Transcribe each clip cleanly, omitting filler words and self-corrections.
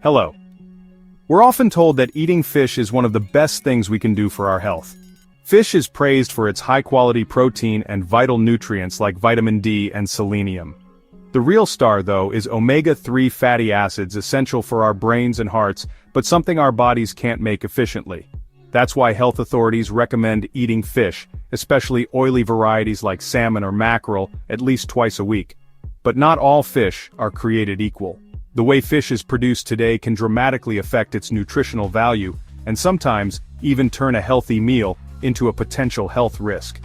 Hello. We're often told that eating fish is one of the best things we can do for our health. Fish is praised for its high-quality protein and vital nutrients like vitamin D and selenium. The real star, though, is omega-3 fatty acids, essential for our brains and hearts, but something our bodies can't make efficiently. That's why health authorities recommend eating fish, especially oily varieties like salmon or mackerel, at least twice a week. But not all fish are created equal. The way fish is produced today can dramatically affect its nutritional value, and sometimes even turn a healthy meal into a potential health risk.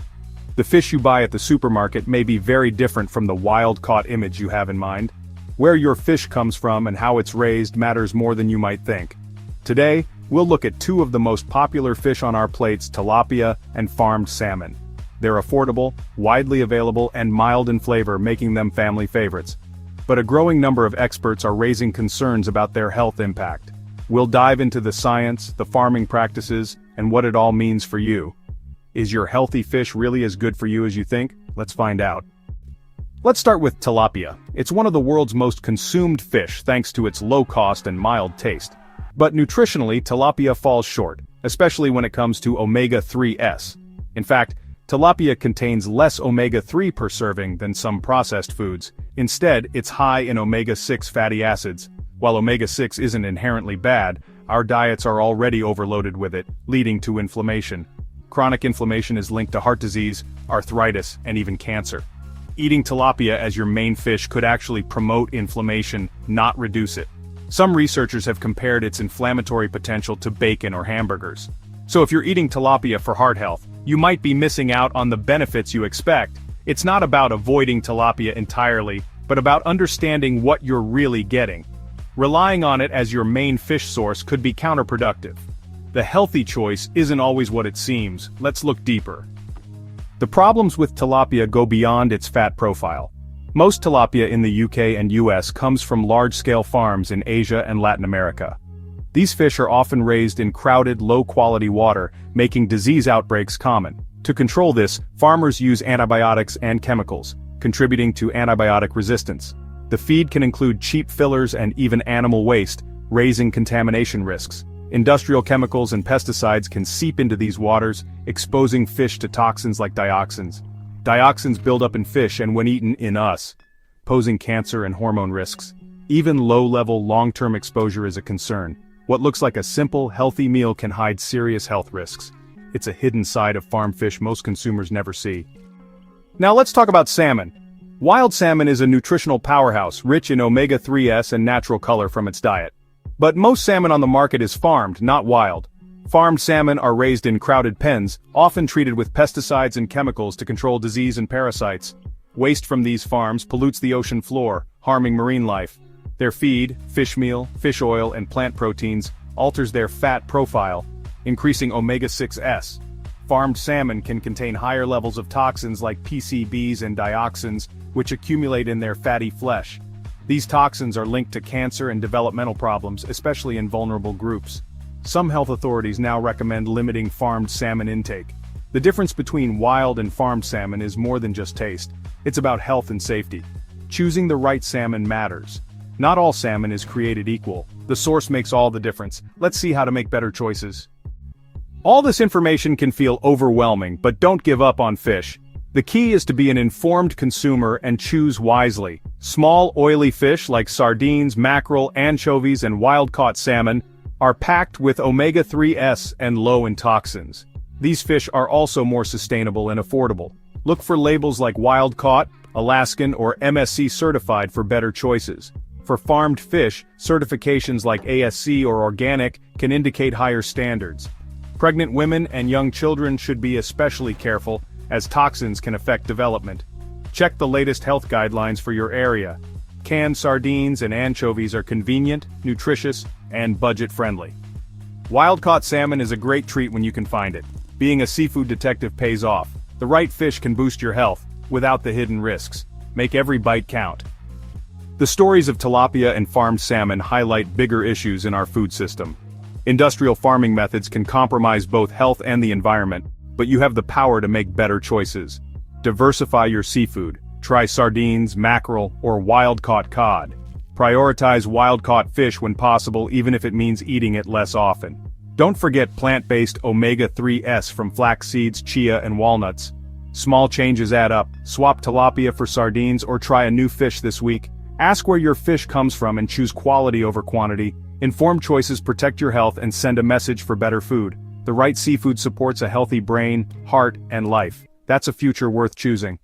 The fish you buy at the supermarket may be very different from the wild-caught image you have in mind. Where your fish comes from and how it's raised matters more than you might think. Today, we'll look at two of the most popular fish on our plates, tilapia and farmed salmon. They're affordable, widely available, and mild in flavor, making them family favorites. But a growing number of experts are raising concerns about their health impact. We'll dive into the science, the farming practices, and what it all means for you. Is your healthy fish really as good for you as you think? Let's find out. Let's start with tilapia. It's one of the world's most consumed fish thanks to its low cost and mild taste. But nutritionally, tilapia falls short, especially when it comes to omega-3s. In fact, tilapia contains less omega-3 per serving than some processed foods. Instead, it's high in omega-6 fatty acids. While omega-6 isn't inherently bad, our diets are already overloaded with it, leading to inflammation. Chronic inflammation is linked to heart disease, arthritis, and even cancer. Eating tilapia as your main fish could actually promote inflammation, not reduce it. Some researchers have compared its inflammatory potential to bacon or hamburgers. So if you're eating tilapia for heart health, you might be missing out on the benefits you expect. It's not about avoiding tilapia entirely, but about understanding what you're really getting. Relying on it as your main fish source could be counterproductive. The healthy choice isn't always what it seems. Let's look deeper. The problems with tilapia go beyond its fat profile. Most tilapia in the UK and US comes from large-scale farms in Asia and Latin America. These fish are often raised in crowded, low-quality water, making disease outbreaks common. To control this, farmers use antibiotics and chemicals, contributing to antibiotic resistance. The feed can include cheap fillers and even animal waste, raising contamination risks. Industrial chemicals and pesticides can seep into these waters, exposing fish to toxins like dioxins. Dioxins build up in fish and when eaten in us, posing cancer and hormone risks. Even low-level long-term exposure is a concern. What looks like a simple, healthy meal can hide serious health risks. It's a hidden side of farm fish most consumers never see. Now let's talk about salmon. Wild salmon is a nutritional powerhouse, rich in omega-3s and natural color from its diet. But most salmon on the market is farmed, not wild. Farmed salmon are raised in crowded pens, often treated with pesticides and chemicals to control disease and parasites. Waste from these farms pollutes the ocean floor, harming marine life. Their feed, fish meal, fish oil, and plant proteins, alters their fat profile, increasing omega-6s. Farmed salmon can contain higher levels of toxins like PCBs and dioxins, which accumulate in their fatty flesh. These toxins are linked to cancer and developmental problems, especially in vulnerable groups. Some health authorities now recommend limiting farmed salmon intake. The difference between wild and farmed salmon is more than just taste. It's about health and safety. Choosing the right salmon matters. Not all salmon is created equal. The source makes all the difference. Let's see how to make better choices. All this information can feel overwhelming, but don't give up on fish. The key is to be an informed consumer and choose wisely. Small, oily fish like sardines, mackerel, anchovies, and wild-caught salmon are packed with omega-3s and low in toxins. These fish are also more sustainable and affordable. Look for labels like wild-caught, Alaskan, or MSC certified for better choices. For farmed fish, certifications like ASC or organic can indicate higher standards. Pregnant women and young children should be especially careful, as toxins can affect development. Check the latest health guidelines for your area. Canned sardines and anchovies are convenient, nutritious, and budget-friendly. Wild-caught salmon is a great treat when you can find it. Being a seafood detective pays off. The right fish can boost your health, without the hidden risks. Make every bite count. The stories of tilapia and farmed salmon highlight bigger issues in our food system. Industrial farming methods can compromise both health and the environment, but you have the power to make better choices. Diversify your seafood. Try sardines, mackerel, or wild-caught cod. Prioritize wild-caught fish when possible, even if it means eating it less often. Don't forget plant-based omega-3s from flax seeds, chia, and walnuts. Small changes add up. Swap tilapia for sardines or try a new fish this week. Ask where your fish comes from and choose quality over quantity. Informed choices protect your health and send a message for better food. The right seafood supports a healthy brain, heart, and life. That's a future worth choosing.